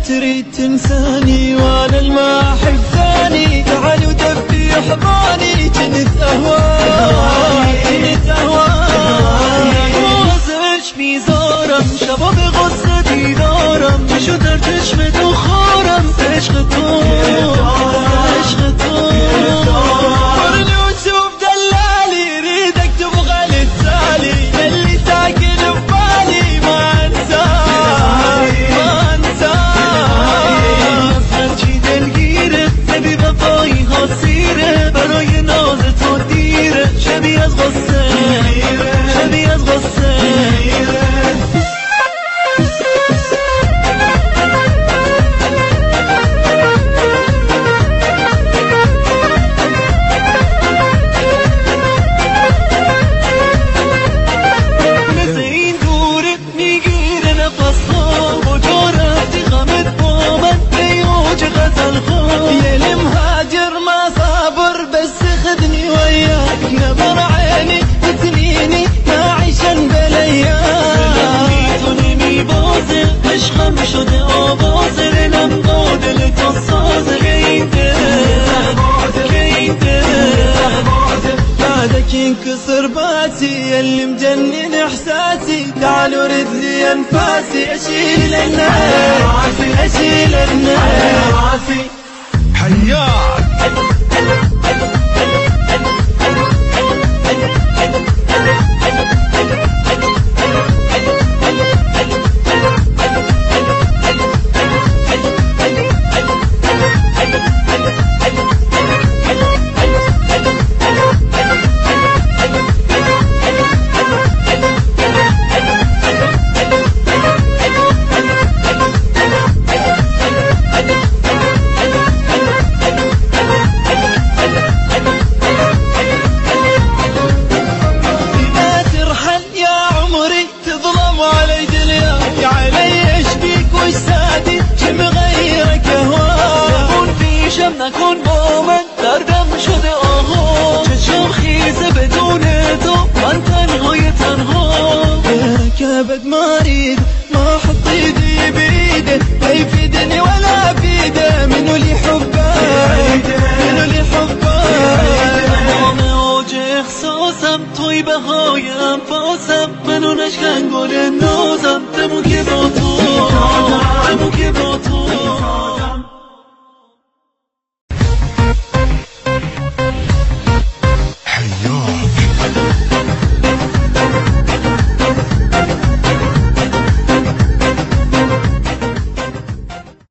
تريد تنساني وانا الما احب ثاني. تعال ودفي احضاني كنت اهواي غوزش ميزارم شباب غصة ديدارم شو دردش مدوخارم عشق تو ورني وشوف دلالي ريدك تبغى للتالي اللي ساكن ببالي ما انساك فرجي دلگیره نبی وفایی ها سیره برای ناز تو دیره شبی از غصه يا المهاجر ما صابر بس خذني وياك نظر عيني وتنيني نعيشا بالايام توني بوزر عشقم شده آوازر نمبود لتصاز غيته بعدك ينكسر باسي ياللي مجنن احساسي تعال ورد لي انفاسي اشيل الناس حياك نکن با من دردم شده آها چشم خیزه بدون تو من تنها بركبت مريض ما حط ايدي بايده لا يفيدني ولا افيده منو اللي حبه تمام اوج احساسم توی بهای انفاسم منو نشکن گل نازم